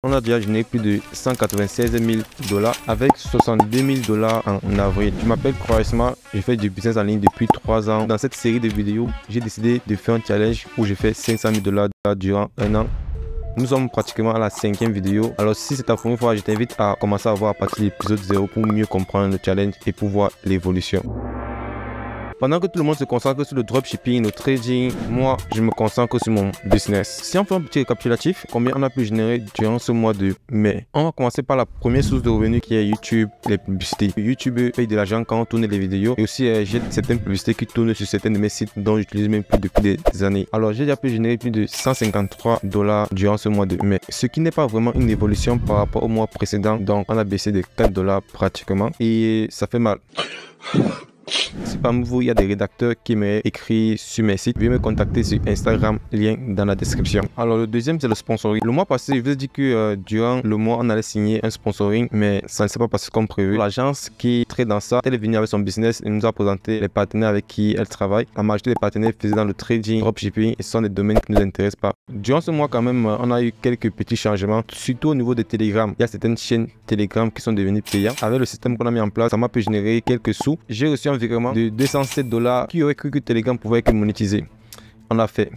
On a déjà généré plus de 196 000 $ avec 62 000 $ en avril. Je m'appelle Croisma, je fais du business en ligne depuis 3 ans. Dans cette série de vidéos, j'ai décidé de faire un challenge où je fais 500 000 $ durant un an. Nous sommes pratiquement à la 5e vidéo. Alors si c'est ta première fois, je t'invite à commencer à voir à partir de l'épisode 0 pour mieux comprendre le challenge et pour voir l'évolution. Pendant que tout le monde se concentre sur le dropshipping, le trading, moi, je me concentre sur mon business. Si on fait un petit récapitulatif, combien on a pu générer durant ce mois de mai? On va commencer par la première source de revenus qui est YouTube, les publicités. YouTube paye de l'argent quand on tourne les vidéos et aussi j'ai certaines publicités qui tournent sur certains de mes sites dont j'utilise même plus depuis des années. Alors j'ai déjà pu générer plus de 153 $ durant ce mois de mai, ce qui n'est pas vraiment une évolution par rapport au mois précédent. Donc on a baissé de 4 $ pratiquement et ça fait mal. Si parmi vous il y a des rédacteurs qui m'ont écrit sur mes sites, veuillez me contacter sur Instagram, lien dans la description. Alors le deuxième c'est le sponsoring. Le mois passé je vous ai dit que durant le mois on allait signer un sponsoring, mais ça ne s'est pas passé comme prévu. L'agence qui traite dans ça, elle est venue avec son business et nous a présenté les partenaires avec qui elle travaille. La majorité des partenaires faisaient dans le trading, dropshipping et ce sont des domaines qui nous intéressent pas. Durant ce mois quand même on a eu quelques petits changements, surtout au niveau de Telegram. Il y a certaines chaînes Telegram qui sont devenues payantes. Avec le système qu'on a mis en place, ça m'a pu générer quelques sous. J'ai reçu un virement de 207 $. Qui aurait cru que Telegram pouvait être monétisé? On a fait.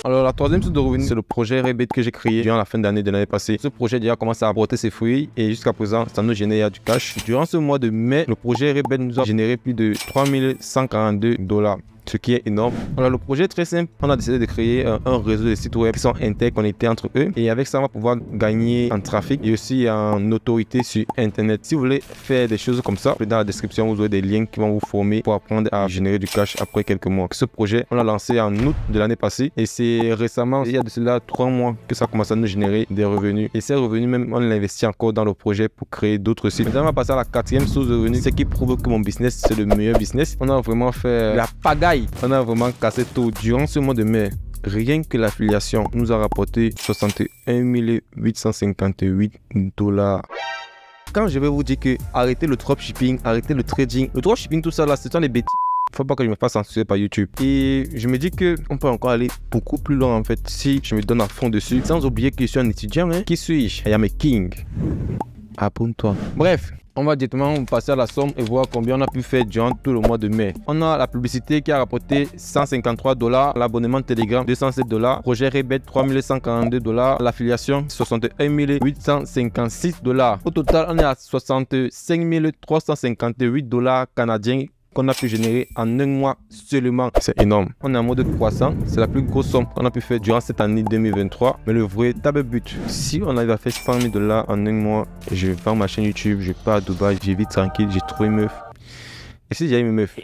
Alors la troisième source de revenus, c'est le projet Rebate que j'ai créé durant la fin d'année de l'année passée. Ce projet déjà commencé à apporter ses fruits et jusqu'à présent ça nous génère du cash. Durant ce mois de mai, le projet Rebate nous a généré plus de 3142 $. Ce qui est énorme. Alors le projet est très simple, on a décidé de créer un réseau de sites web qui sont interconnectés entre eux et avec ça on va pouvoir gagner en trafic et aussi en autorité sur internet. Si vous voulez faire des choses comme ça, dans la description vous aurez des liens qui vont vous former pour apprendre à générer du cash après quelques mois. Ce projet on l'a lancé en août de l'année passée et c'est récemment, il y a de cela 3 mois que ça commence à nous générer des revenus et ces revenus même on l'investit encore dans le projet pour créer d'autres sites. Maintenant on va passer à la 4e source de revenus, ce qui prouve que mon business c'est le meilleur business. On a vraiment fait la pagaille. On a vraiment cassé tout. Durant ce mois de mai, rien que l'affiliation nous a rapporté 61 858 $. Quand je vais vous dire que arrêtez le dropshipping, arrêtez le trading, le dropshipping, tout ça là, ce sont des bêtises. Faut pas que je me fasse censurer par YouTube. Et je me dis que on peut encore aller beaucoup plus loin en fait si je me donne à fond dessus. Sans oublier que je suis un étudiant. Qui suis-je? I am a king. Abonne-toi. Bref. On va directement passer à la somme et voir combien on a pu faire durant tout le mois de mai. On a la publicité qui a rapporté 153 $, l'abonnement Telegram 207 $, projet Rebate 3142 $, l'affiliation 61 856 $. Au total, on est à 65 358 $ canadiens qu'on a pu générer en un mois seulement. C'est énorme. On est en mode croissant. C'est la plus grosse somme qu'on a pu faire durant cette année 2023. Mais le véritable but, si on arrive à faire 100 000 $ en un mois, je vends ma chaîne YouTube, je pars à Dubaï, je vis tranquille, j'ai trouvé une meuf. Et si j'ai une meuf?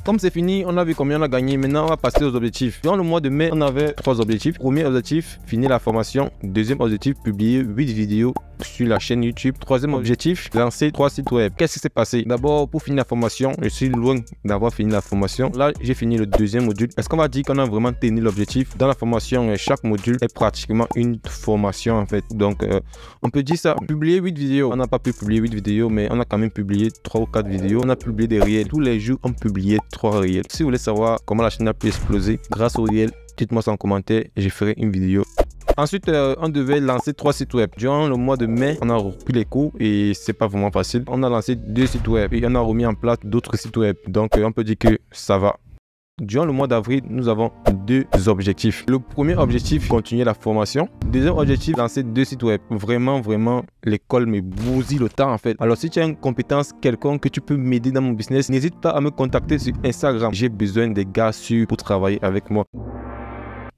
Comme c'est fini, on a vu combien on a gagné. Maintenant, on va passer aux objectifs. Dans le mois de mai, on avait 3 objectifs. Premier objectif, finir la formation. Deuxième objectif, publier 8 vidéos sur la chaîne YouTube. Troisième objectif, lancer 3 sites web. Qu'est-ce qui s'est passé? D'abord, pour finir la formation, je suis loin d'avoir fini la formation. Là, j'ai fini le deuxième module. Est-ce qu'on va dire qu'on a vraiment tenu l'objectif? Dans la formation, chaque module est pratiquement une formation en fait. Donc, on peut dire ça. Publier 8 vidéos. On n'a pas pu publier 8 vidéos, mais on a quand même publié 3 ou 4 vidéos. On a publié des réels. Tous les jours, on publiait 3 réels. Si vous voulez savoir comment la chaîne a pu exploser grâce aux réels, dites-moi ça en commentaire et je ferai une vidéo. Ensuite, on devait lancer 3 sites web. Durant le mois de mai, on a repris les cours et c'est pas vraiment facile. On a lancé 2 sites web et on a remis en place d'autres sites web. Donc, on peut dire que ça va. Durant le mois d'avril, nous avons 2 objectifs. Le premier objectif, continuer la formation. Deuxième objectif, lancer 2 sites web. Vraiment, l'école me bousille le temps en fait. Alors si tu as une compétence quelconque que tu peux m'aider dans mon business, n'hésite pas à me contacter sur Instagram. J'ai besoin des gars sûrs pour travailler avec moi.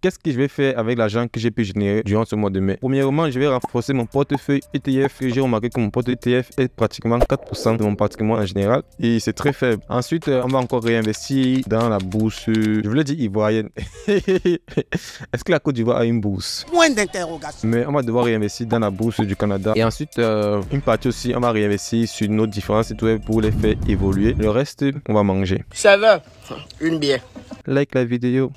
Qu'est-ce que je vais faire avec l'argent que j'ai pu générer durant ce mois de mai? Premièrement, je vais renforcer mon portefeuille ETF. J'ai remarqué que mon portefeuille ETF est pratiquement 4% de mon patrimoine en général et c'est très faible. Ensuite, on va encore réinvestir dans la bourse, je voulais dire ivoirienne. Est-ce que la Côte d'Ivoire a une bourse? Point d'interrogation. Mais on va devoir réinvestir dans la bourse du Canada. Et ensuite, une partie aussi, on va réinvestir sur nos différents sites web pour les faire évoluer. Le reste, on va manger. Ça va. Une bière. Like la vidéo.